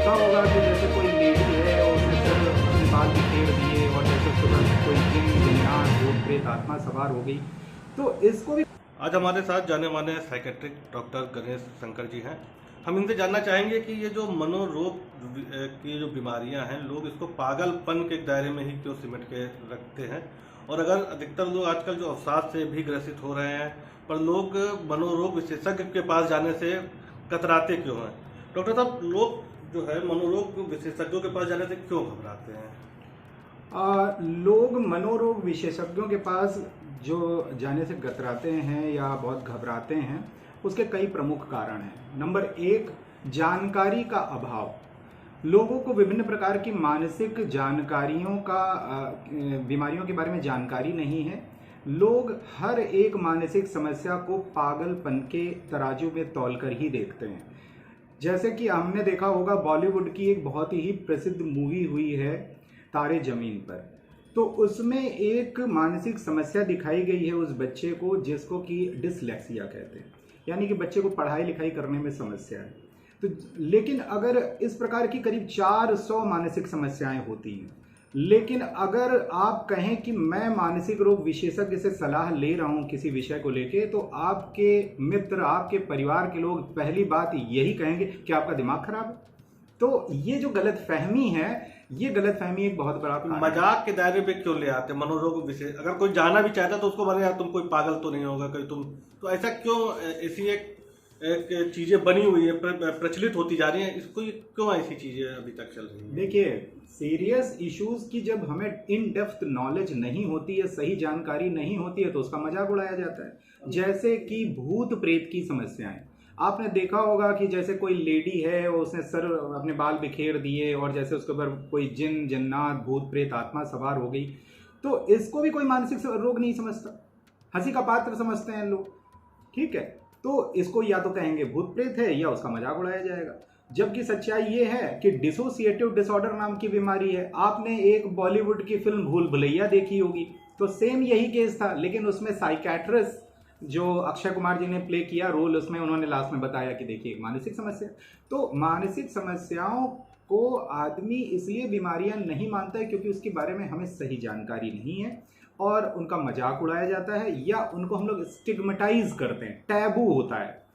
देखा होगा कि जैसे कोई लेडी है और उसने सिर अपने बाल बिखेर दिए और जैसे उसके ऊपर कोई जिन जिन्नात भूत प्रेत आत्मा सवार हो गई, तो इसको भी। आज हमारे साथ जाने माने साइकेट्रिक डॉक्टर गणेश शंकर जी हैं। हम इनसे जानना चाहेंगे कि ये जो मनोरोग की जो बीमारियां हैं, लोग इसको पागलपन के दायरे में ही क्यों सिमट के रखते हैं, और अगर अधिकतर लोग आजकल जो अवसाद से भी ग्रसित हो रहे हैं, पर लोग मनोरोग विशेषज्ञ के पास जाने से कतराते क्यों हैं। डॉक्टर साहब, लोग जो है मनोरोग विशेषज्ञों के पास जाने से क्यों घबराते हैं? लोग मनोरोग विशेषज्ञों के पास जो जाने से कतराते हैं या बहुत घबराते हैं, उसके कई प्रमुख कारण हैं। नंबर एक, जानकारी का अभाव। लोगों को विभिन्न प्रकार की मानसिक जानकारियों का बीमारियों के बारे में जानकारी नहीं है। लोग हर एक मानसिक समस्या को पागलपन के तराजू में तौलकर ही देखते हैं। जैसे कि हमने देखा होगा, बॉलीवुड की एक बहुत ही प्रसिद्ध मूवी हुई है तारे जमीन पर, तो उसमें एक मानसिक समस्या दिखाई गई है उस बच्चे को, जिसको कि डिसलेक्सिया कहते हैं, यानी कि बच्चे को पढ़ाई लिखाई करने में समस्या है। तो लेकिन अगर इस प्रकार की करीब 400 मानसिक समस्याएं होती हैं, लेकिन अगर आप कहें कि मैं मानसिक रोग विशेषज्ञ से सलाह ले रहा हूं किसी विषय को लेके, तो आपके मित्र, आपके परिवार के लोग पहली बात यही कहेंगे कि आपका दिमाग खराब है। तो ये जो गलतफहमी है, ये गलतफहमी एक बहुत बड़ा मजाक के दायरे पे क्यों ले आते मनोरोग विशेष? अगर कोई जाना भी चाहता तो उसको बोले यार तुम कोई पागल तो नहीं होगा कोई तुम, तो ऐसा क्यों? ऐसी एक चीजें बनी हुई है, प्रचलित होती जा रही है, इसको क्यों ऐसी चीजें अभी तक चल रही है? देखिए, सीरियस इश्यूज की जब हमें इन डेप्थ नॉलेज नहीं होती है, सही जानकारी नहीं होती है, तो उसका मजाक उड़ाया जाता है। जैसे कि भूत प्रेत की समस्याएं, आपने देखा होगा कि जैसे कोई लेडी है, उसने सर अपने बाल बिखेर दिए और जैसे उसके ऊपर कोई जिन जिन्नात भूत प्रेत आत्मा सवार हो गई, तो इसको भी कोई मानसिक रोग नहीं समझता, हंसी का पात्र समझते हैं लोग। ठीक है, तो इसको या तो कहेंगे भूत प्रेत है या उसका मजाक उड़ाया जाएगा। जबकि सच्चाई ये है कि डिसोसिएटिव डिसऑर्डर नाम की बीमारी है। आपने एक बॉलीवुड की फिल्म भूल भुलैया देखी होगी, तो सेम यही केस था, लेकिन उसमें साइकेट्रिस्ट जो अक्षय कुमार जी ने प्ले किया रोल, उसमें उन्होंने लास्ट में बताया कि देखिए एक मानसिक समस्या। तो मानसिक समस्याओं को आदमी इसलिए बीमारियां नहीं मानता है क्योंकि उसके बारे में हमें सही जानकारी नहीं है और उनका मजाक उड़ाया जाता है, या उनको हम लोग स्टिग्मेटाइज करते हैं। टैबू होता है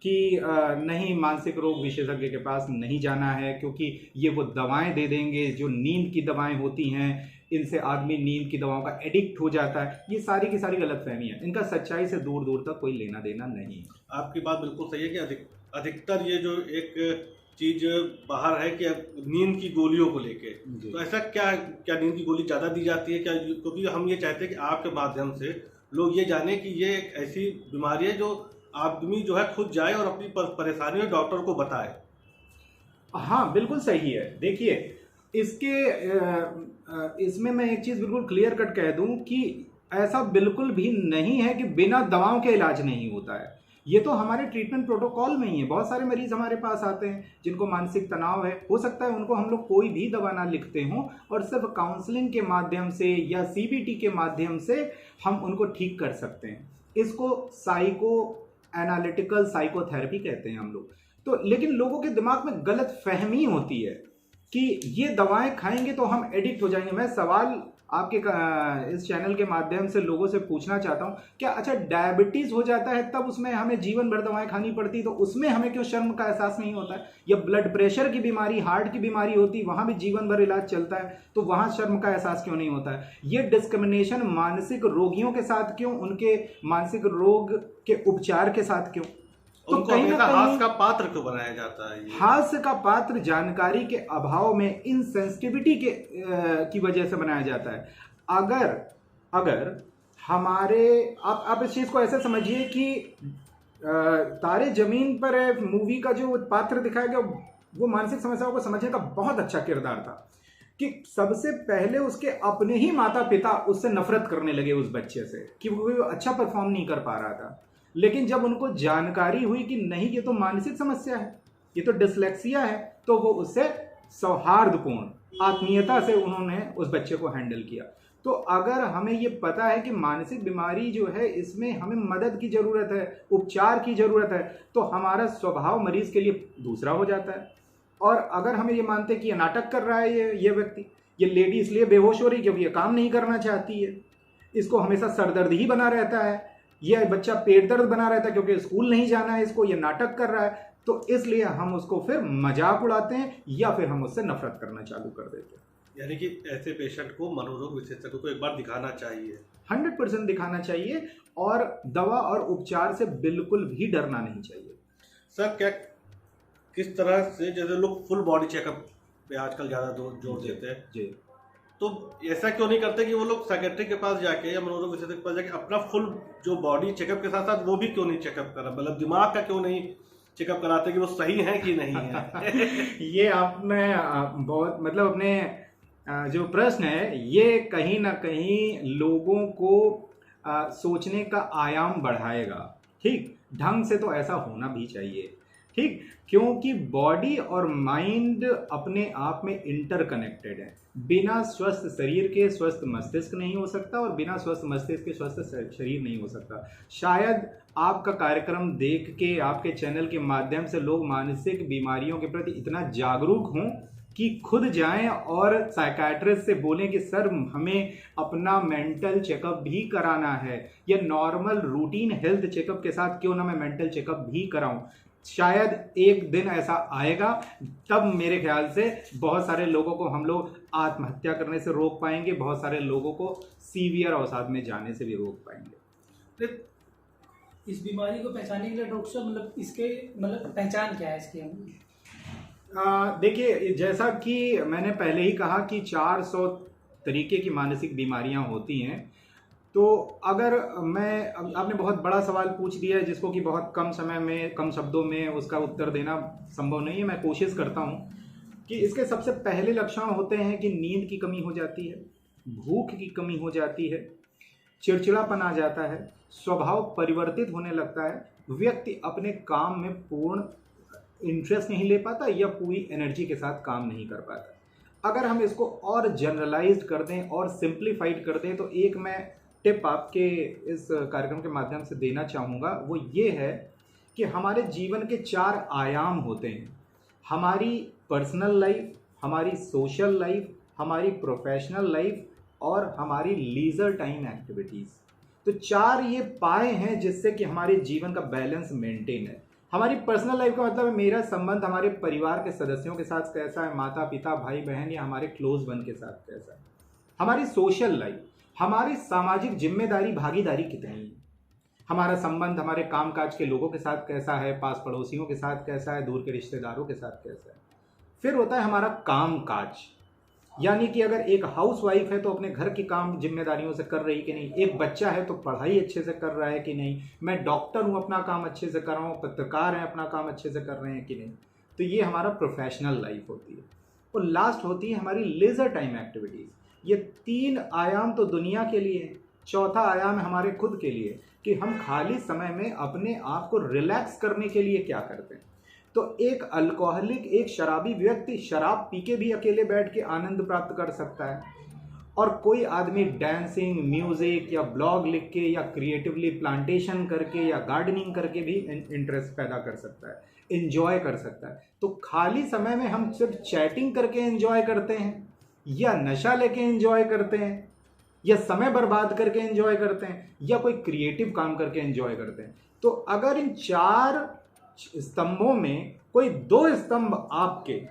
कि नहीं, मानसिक रोग विशेषज्ञ के पास नहीं जाना है क्योंकि ये वो दवाएं दे देंगे जो नींद की दवाएं होती हैं, इनसे आदमी नींद की दवाओं का एडिक्ट हो जाता है। ये सारी की सारी गलतफहमियां, इनका सच्चाई से दूर दूर तक कोई लेना देना नहीं है। आपकी बात बिल्कुल सही है कि अधिकतर ये जो एक चीज बाहर है कि नींद की गोलियों को लेके, तो ऐसा क्या नींद की गोली ज्यादा दी जाती है क्या? क्योंकि हम ये चाहते हैं कि आपके माध्यम से लोग ये जाने कि ये एक ऐसी बीमारी है जो आदमी जो है खुद जाए और अपनी परेशानी डॉक्टर को बताए। हाँ, बिल्कुल सही है। देखिए, इसमें मैं एक चीज बिल्कुल क्लियर कट कह दूं कि ऐसा बिल्कुल भी नहीं है कि बिना दवाओं के इलाज नहीं होता है। ये तो हमारे ट्रीटमेंट प्रोटोकॉल में ही है। बहुत सारे मरीज हमारे पास आते हैं जिनको मानसिक तनाव है, हो सकता है उनको हम लोग कोई भी दवा ना लिखते हों और सिर्फ काउंसलिंग के माध्यम से या सीबीटी के माध्यम से हम उनको ठीक कर सकते हैं। इसको साइको एनालिटिकल साइकोथेरेपी कहते हैं हम लोग। तो लेकिन लोगों के दिमाग में गलत फहमी होती है कि ये दवाएं खाएंगे तो हम एडिक्ट हो जाएंगे। मैं सवाल आपके इस चैनल के माध्यम से लोगों से पूछना चाहता हूं, क्या अच्छा डायबिटीज हो जाता है तब उसमें हमें जीवन भर दवाएं खानी पड़ती, तो उसमें हमें क्यों शर्म का एहसास नहीं होता है? या ब्लड प्रेशर की बीमारी, हार्ट की बीमारी होती, वहां भी जीवन भर इलाज चलता है, तो वहां शर्म का एहसास क्यों नहीं होता है? ये डिस्क्रिमिनेशन मानसिक रोगियों के साथ क्यों, उनके मानसिक रोग के उपचार के साथ क्यों? तो कहीं ना कहीं हास्य का पात्र क्यों बनाया जाता है? हास्य का पात्र जानकारी के अभाव में, इनसेंसिटिविटी की वजह से बनाया जाता है। अगर हमारे आप इस चीज को ऐसे समझिए कि तारे जमीन पर मूवी का जो पात्र दिखाया गया वो मानसिक समस्याओं को समझने का बहुत अच्छा किरदार था कि सबसे पहले उसके अपने ही माता पिता उससे नफरत करने लगे उस बच्चे से कि वो अच्छा परफॉर्म नहीं कर पा रहा था। लेकिन जब उनको जानकारी हुई कि नहीं, ये तो मानसिक समस्या है, ये तो डिसलेक्सिया है, तो वो उससे सौहार्दपूर्ण आत्मीयता से उन्होंने उस बच्चे को हैंडल किया। तो अगर हमें ये पता है कि मानसिक बीमारी जो है इसमें हमें मदद की जरूरत है, उपचार की जरूरत है, तो हमारा स्वभाव मरीज के लिए दूसरा हो जाता है। और अगर हमें ये मानते कि ये नाटक कर रहा है ये व्यक्ति, ये लेडी इसलिए बेहोश हो रही क्योंकि ये काम नहीं करना चाहती है, इसको हमेशा सरदर्द ही बना रहता है, यह बच्चा पेट दर्द बना रहता है क्योंकि स्कूल नहीं जाना है इसको, ये नाटक कर रहा है, तो इसलिए हम उसको फिर मजाक उड़ाते हैं या फिर हम उससे नफरत करना चालू कर देते हैं। यानी कि ऐसे पेशेंट को मनोरोग विशेषज्ञ को एक बार दिखाना चाहिए। 100% दिखाना चाहिए और दवा और उपचार से बिल्कुल भी डरना नहीं चाहिए। सर क्या किस तरह से, जैसे लोग फुल बॉडी चेकअप पे आजकल ज़्यादा जोर देते हैं जी, तो ऐसा क्यों नहीं करते कि वो लोग साइकेट्रिक के पास जाके या मनोरोग विशेषज्ञ के पास जाके अपना फुल जो बॉडी चेकअप के साथ साथ वो भी क्यों नहीं चेकअप करा, मतलब दिमाग का क्यों नहीं चेकअप कराते कि वो सही है कि नहीं है? ये आपने बहुत मतलब अपने जो प्रश्न है ये कहीं ना कहीं लोगों को सोचने का आयाम बढ़ाएगा। ठीक, ढंग से तो ऐसा होना भी चाहिए। ठीक, क्योंकि बॉडी और माइंड अपने आप में इंटरकनेक्टेड है। बिना स्वस्थ शरीर के स्वस्थ मस्तिष्क नहीं हो सकता और बिना स्वस्थ मस्तिष्क के स्वस्थ शरीर नहीं हो सकता। शायद आपका कार्यक्रम देख के, आपके चैनल के माध्यम से लोग मानसिक बीमारियों के प्रति इतना जागरूक हों कि खुद जाएं और साइकाइट्रिस्ट से बोलें कि सर हमें अपना मेंटल चेकअप भी कराना है, या नॉर्मल रूटीन हेल्थ चेकअप के साथ क्यों ना मैं मेंटल चेकअप भी कराऊं। शायद एक दिन ऐसा आएगा, तब मेरे ख्याल से बहुत सारे लोगों को हम लोग आत्महत्या करने से रोक पाएंगे, बहुत सारे लोगों को सीवियर अवसाद में जाने से भी रोक पाएंगे। इस बीमारी को पहचानने के लिए डॉक्टर साहब मतलब इसके मतलब पहचान क्या है इसकी? देखिए, जैसा कि मैंने पहले ही कहा कि 400 तरीके की मानसिक बीमारियां होती हैं। तो अगर आपने बहुत बड़ा सवाल पूछ दिया है जिसको कि बहुत कम समय में, कम शब्दों में उसका उत्तर देना संभव नहीं है। मैं कोशिश करता हूँ कि इसके सबसे पहले लक्षण होते हैं कि नींद की कमी हो जाती है, भूख की कमी हो जाती है, चिड़चिड़ापन आ जाता है, स्वभाव परिवर्तित होने लगता है, व्यक्ति अपने काम में पूर्ण इंटरेस्ट नहीं ले पाता या पूरी एनर्जी के साथ काम नहीं कर पाता। अगर हम इसको और जनरलाइज्ड कर दें और सिंप्लीफाइड कर दें तो एक मैं टिप आपके इस कार्यक्रम के माध्यम से देना चाहूँगा, वो ये है कि हमारे जीवन के 4 आयाम होते हैं। हमारी पर्सनल लाइफ, हमारी सोशल लाइफ, हमारी प्रोफेशनल लाइफ और हमारी लीजर टाइम एक्टिविटीज़। तो 4 ये पाए हैं जिससे कि हमारे जीवन का बैलेंस मेंटेन है। हमारी पर्सनल लाइफ का मतलब है मेरा संबंध हमारे परिवार के सदस्यों के साथ कैसा है, माता पिता भाई बहन या हमारे क्लोज वन के साथ कैसा है। हमारी सोशल लाइफ, हमारी सामाजिक जिम्मेदारी भागीदारी कितनी है, हमारा संबंध हमारे कामकाज के लोगों के साथ कैसा है, पास पड़ोसियों के साथ कैसा है, दूर के रिश्तेदारों के साथ कैसा है। फिर होता है हमारा काम काज, यानी कि अगर एक हाउसवाइफ है तो अपने घर की काम जिम्मेदारियों से कर रही कि नहीं, एक बच्चा है तो पढ़ाई अच्छे से कर रहा है कि नहीं, मैं डॉक्टर हूँ अपना काम अच्छे से कर रहा हूँ, पत्रकार हैं अपना काम अच्छे से कर रहे हैं कि नहीं। तो ये हमारा प्रोफेशनल लाइफ होती है। और लास्ट होती है हमारी लेजर टाइम एक्टिविटीज़। ये 3 आयाम तो दुनिया के लिए हैं, चौथा आयाम है हमारे खुद के लिए कि हम खाली समय में अपने आप को रिलैक्स करने के लिए क्या करते हैं। तो एक अल्कोहलिक, एक शराबी व्यक्ति शराब पी के भी अकेले बैठ के आनंद प्राप्त कर सकता है, और कोई आदमी डांसिंग, म्यूजिक या ब्लॉग लिख के या क्रिएटिवली प्लांटेशन करके या गार्डनिंग करके भी इंटरेस्ट पैदा कर सकता है, एंजॉय कर सकता है। तो खाली समय में हम सिर्फ चैटिंग करके एंजॉय करते हैं या नशा लेके एंजॉय करते हैं या समय बर्बाद करके एंजॉय करते हैं या कोई क्रिएटिव काम करके एंजॉय करते हैं। तो अगर इन 4 स्तंभों में कोई 2 स्तंभ आपके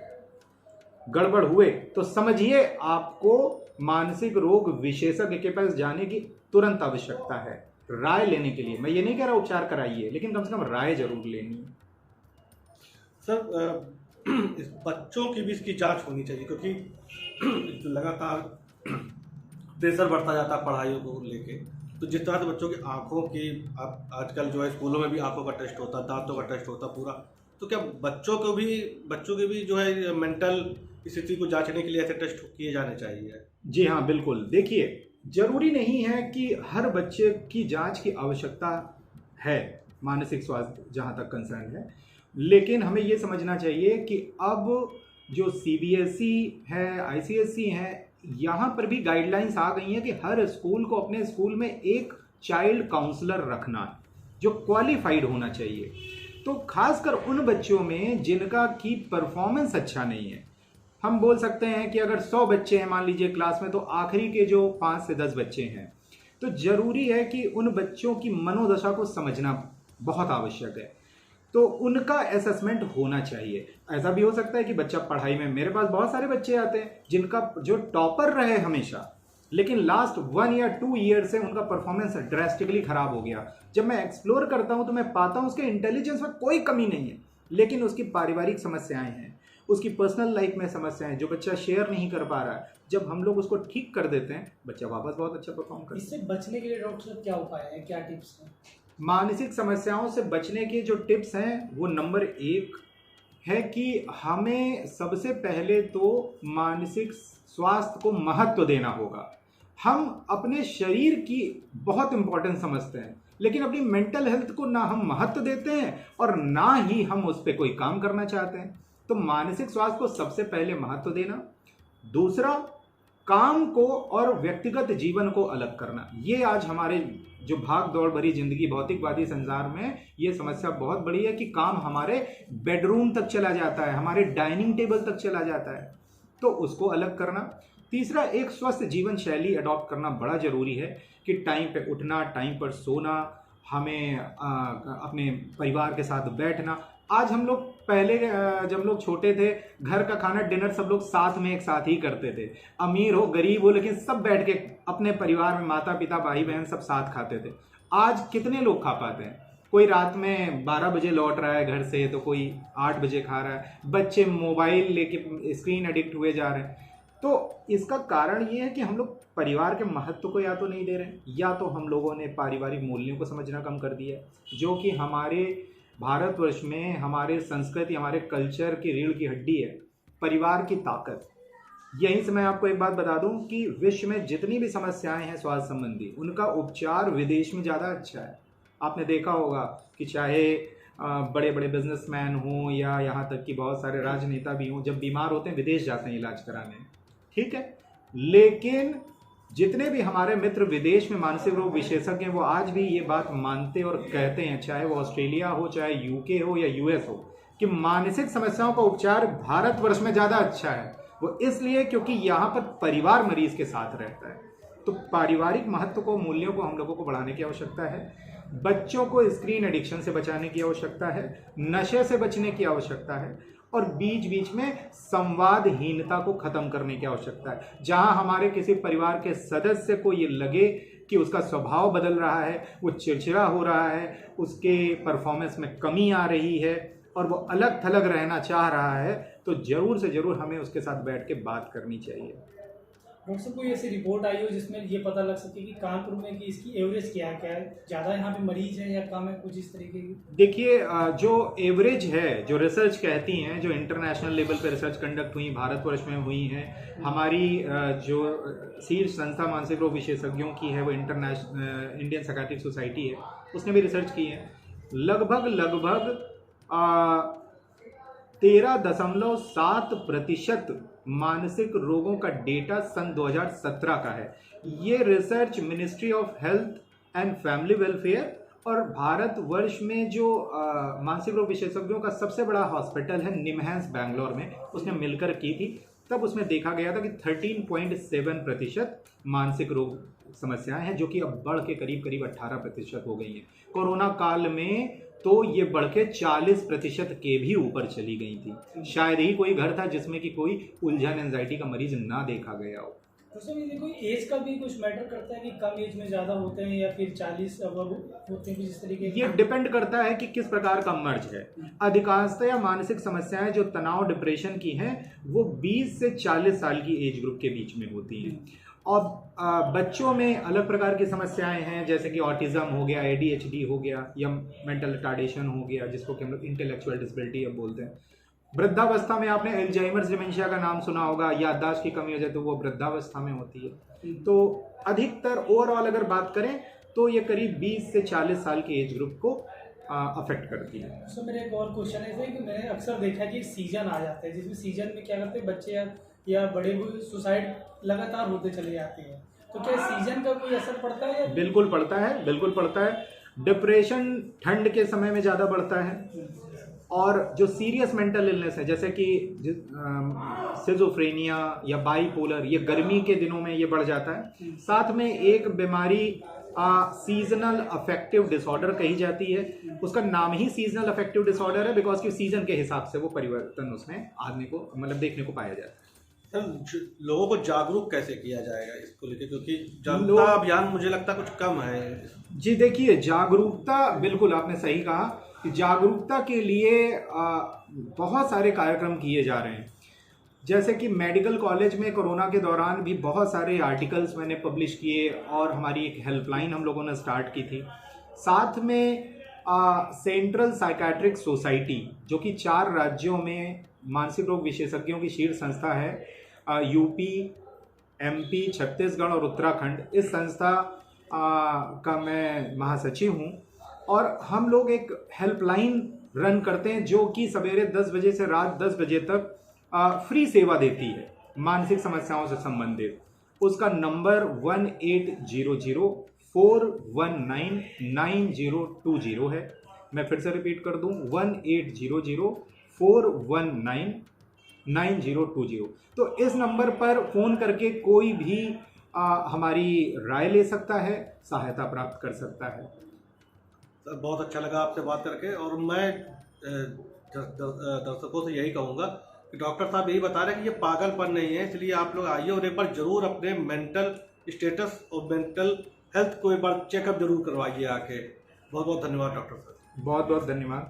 गड़बड़ हुए तो समझिए आपको मानसिक रोग विशेषज्ञ के पास जाने की तुरंत आवश्यकता है, राय लेने के लिए। मैं ये नहीं कह रहा उपचार कराइए, लेकिन कम से कम राय जरूर लेनी है। सर इस बच्चों की भी इसकी जांच होनी चाहिए, क्योंकि लगातार प्रेशर बढ़ता जाता है पढ़ाइयों को लेके। तो जिस तरह से बच्चों की आंखों की, आप आजकल जो है स्कूलों में भी आंखों का टेस्ट होता है, दांतों का टेस्ट होता है पूरा, तो क्या बच्चों के भी जो है मेंटल स्थिति को जांचने के लिए ऐसे टेस्ट किए जाने चाहिए? जी हाँ, बिल्कुल। देखिए, जरूरी नहीं है कि हर बच्चे की जांच की आवश्यकता है मानसिक स्वास्थ्य जहाँ तक कंसर्न है, लेकिन हमें ये समझना चाहिए कि अब जो सीबीएसई है, आईसीएसई है, यहाँ पर भी गाइडलाइंस आ गई हैं कि हर स्कूल को अपने स्कूल में एक चाइल्ड काउंसलर रखना है जो क्वालिफाइड होना चाहिए। तो खासकर उन बच्चों में जिनका की परफॉर्मेंस अच्छा नहीं है। हम बोल सकते हैं कि अगर 100 बच्चे हैं मान लीजिए क्लास में, तो आखिरी के जो 5 से 10 बच्चे हैं, तो जरूरी है कि उन बच्चों की मनोदशा को समझना बहुत आवश्यक है। तो उनका असेसमेंट होना चाहिए। ऐसा भी हो सकता है कि बच्चा पढ़ाई में, मेरे पास बहुत सारे बच्चे आते हैं जिनका जो टॉपर रहे हमेशा, लेकिन लास्ट 1 या 2 ईयर से उनका परफॉर्मेंस ड्रेस्टिकली खराब हो गया। जब मैं एक्सप्लोर करता हूं तो मैं पाता हूं उसके इंटेलिजेंस में कोई कमी नहीं है, लेकिन उसकी पारिवारिक समस्याएं हैं, उसकी पर्सनल लाइफ में समस्याएं जो बच्चा शेयर नहीं कर पा रहा है। जब हम लोग उसको ठीक कर देते हैं, बच्चा वापस बहुत अच्छा परफॉर्म करता है। इससे बचने के लिए डॉक्टर साहब क्या उपाय है, क्या टिप्स हैं? मानसिक समस्याओं से बचने के जो टिप्स हैं वो नंबर 1 है कि हमें सबसे पहले तो मानसिक स्वास्थ्य को महत्व देना होगा। हम अपने शरीर की बहुत इंपॉर्टेंस समझते हैं, लेकिन अपनी मेंटल हेल्थ को ना हम महत्व देते हैं और ना ही हम उस पर कोई काम करना चाहते हैं। तो मानसिक स्वास्थ्य को सबसे पहले महत्व देना। दूसरा, काम को और व्यक्तिगत जीवन को अलग करना। ये आज हमारे जो भाग दौड़ भरी जिंदगी, भौतिकवादी संसार में ये समस्या बहुत बड़ी है कि काम हमारे बेडरूम तक चला जाता है, हमारे डाइनिंग टेबल तक चला जाता है, तो उसको अलग करना। तीसरा, एक स्वस्थ जीवन शैली अडॉप्ट करना बड़ा जरूरी है कि टाइम पे उठना, टाइम पर सोना, हमें अपने परिवार के साथ बैठना। आज हम लोग पहले जब लोग छोटे थे, घर का खाना, डिनर सब लोग साथ में एक साथ ही करते थे, अमीर हो गरीब हो, लेकिन सब बैठ के अपने परिवार में माता पिता भाई बहन सब साथ खाते थे। आज कितने लोग खा पाते हैं? कोई रात में 12 बजे लौट रहा है घर से, तो कोई 8 बजे खा रहा है। बच्चे मोबाइल लेके स्क्रीन एडिक्ट हुए जा रहे हैं। तो इसका कारण ये है कि हम लोग परिवार के महत्व को या तो नहीं दे रहे हैं, या तो हम लोगों ने पारिवारिक मूल्यों को समझना कम कर दिया है, जो कि हमारे भारतवर्ष में हमारे संस्कृति, हमारे कल्चर की रीढ़ की हड्डी है, परिवार की ताकत। यहीं से मैं आपको एक बात बता दूं कि विश्व में जितनी भी समस्याएं हैं स्वास्थ्य संबंधी, उनका उपचार विदेश में ज़्यादा अच्छा है। आपने देखा होगा कि चाहे बड़े बड़े बिजनेसमैन हों या यहाँ तक कि बहुत सारे राजनेता भी हों, जब बीमार होते हैं विदेश जाते हैं इलाज कराने, ठीक है। लेकिन जितने भी हमारे मित्र विदेश में मानसिक रोग विशेषज्ञ हैं, वो आज भी ये बात मानते और कहते हैं, चाहे वो ऑस्ट्रेलिया हो, चाहे यूके हो या यूएस हो, कि मानसिक समस्याओं का उपचार भारतवर्ष में ज़्यादा अच्छा है। वो इसलिए क्योंकि यहाँ पर परिवार मरीज के साथ रहता है। तो पारिवारिक महत्व को, मूल्यों को हम लोगों को बढ़ाने की आवश्यकता है। बच्चों को स्क्रीन एडिक्शन से बचाने की आवश्यकता है, नशे से बचने की आवश्यकता है, और बीच बीच में संवादहीनता को खत्म करने की आवश्यकता है। जहां हमारे किसी परिवार के सदस्य को ये लगे कि उसका स्वभाव बदल रहा है, वो चिड़चिड़ा हो रहा है, उसके परफॉर्मेंस में कमी आ रही है और वो अलग थलग रहना चाह रहा है, तो जरूर से जरूर हमें उसके साथ बैठ के बात करनी चाहिए। डॉक्टर साहब, कोई ऐसी रिपोर्ट आई हो जिसमें ये पता लग सके कि कानपुर में कि इसकी एवरेज क्या है, ज़्यादा यहाँ पे मरीज है या कम है, कुछ इस तरीके की? देखिए, जो एवरेज है, जो रिसर्च कहती हैं, जो इंटरनेशनल लेवल पे रिसर्च कंडक्ट हुई, भारतवर्ष में हुई हैं, हमारी जो शीर्ष संस्था मानसिक रोग विशेषज्ञों की है, वो इंडियन साइकियाट्रिक सोसाइटी है, उसने भी रिसर्च की है। लगभग 13.7% मानसिक रोगों का डेटा सन 2017 का है। ये research ministry of health and family welfare और भारतवर्ष में जो मानसिक रोग विशेषज्ञों का सबसे बड़ा हॉस्पिटल है निमहैंस बैंगलोर में, उसने मिलकर की थी। तब उसमें देखा गया था कि 13.7% मानसिक रोग समस्याएं हैं, जो कि अब बढ़ के करीब 18% हो गई हैं। कोरोना काल में तो ये बढ़ के 40% के भी ऊपर चली गई थी। शायद ही कोई घर था जिसमें कि कोई उलझन, एंजाइटी का मरीज ना देखा गया हो। तो सर, ये कोई एज का भी कुछ मैटर करता है कि कम एज में ज़्यादा होते हैं या फिर 40 अबव होते हैं, जिस तरीके? ये डिपेंड करता है कि किस प्रकार का मर्ज है। अधिकांशतः मानसिक समस्याएं जो तनाव, डिप्रेशन की हैं, वो 20 से 40 साल की एज ग्रुप के बीच में होती हैं। और बच्चों में अलग प्रकार की समस्याएं हैं, जैसे कि ऑटिज्म हो गया, ADHD हो गया, या मेंटल रिटार्डेशन हो गया, जिसको कि हम लोग इंटेलेक्चुअल डिसेबिलिटी अब बोलते हैं। वृद्धावस्था में आपने एल्जाइमर्स डिमेंशिया का नाम सुना होगा, याददाश्त की कमी हो जाए तो वो वृद्धावस्था में होती है। तो अधिकतर ओवरऑल अगर बात करें तो ये करीब 20 से 40 साल के एज ग्रुप को अफेक्ट करती है। सर, मेरा एक और क्वेश्चन है कि मैंने अक्सर देखा है कि सीजन आ जाता है, जिसमें सीजन में क्या करते हैं बच्चे या बड़े हुए सुसाइड लगातार होते चले जाते हैं, तो क्या सीजन का कोई असर पड़ता है? बिल्कुल पड़ता है, बिल्कुल पड़ता है। डिप्रेशन ठंड के समय में ज़्यादा बढ़ता है, और जो सीरियस मेंटल इलनेस है जैसे कि सिजोफ्रेनिया या बाईपोलर, ये गर्मी के दिनों में ये बढ़ जाता है। साथ में एक बीमारी सीजनल अफेक्टिव डिसऑर्डर कही जाती है। उसका नाम ही सीजनल अफेक्टिव डिसऑर्डर है बिकॉज कि सीजन के हिसाब से वो परिवर्तन उसमें आदमी को मतलब देखने को पाया जाता है। सर, लोगों को जागरूक कैसे किया जाएगा इसको लेकर, क्योंकि जागरूकता अभियान मुझे लगता है कुछ कम है। जी देखिए, जागरूकता बिल्कुल आपने सही कहा कि जागरूकता के लिए बहुत सारे कार्यक्रम किए जा रहे हैं। जैसे कि मेडिकल कॉलेज में कोरोना के दौरान भी बहुत सारे आर्टिकल्स मैंने पब्लिश किए और हमारी एक हेल्पलाइन हम लोगों ने स्टार्ट की थी। साथ में सेंट्रल साइकेट्रिक सोसाइटी जो कि 4 राज्यों में मानसिक रोग विशेषज्ञों की शीर्ष संस्था है, यूपी, एमपी, छत्तीसगढ़ और उत्तराखंड, इस संस्था का मैं महासचिव हूँ। और हम लोग एक हेल्पलाइन रन करते हैं जो कि सवेरे 10 बजे से रात 10 बजे तक फ्री सेवा देती है मानसिक समस्याओं से संबंधित। उसका नंबर 1800-419-9020 है। मैं फिर से रिपीट कर दूं, 1800-419-9020। तो इस नंबर पर फ़ोन करके कोई भी हमारी राय ले सकता है, सहायता प्राप्त कर सकता है। सर, बहुत अच्छा लगा आपसे बात करके, और मैं दर्शकों से यही कहूँगा कि डॉक्टर साहब यही बता रहे हैं कि ये पागलपन नहीं है, इसलिए आप लोग आइए और एक बार जरूर अपने मेंटल स्टेटस और मेंटल हेल्थ को एक बार चेकअप जरूर करवाइए आके। बहुत बहुत धन्यवाद डॉक्टर साहब। बहुत बहुत धन्यवाद।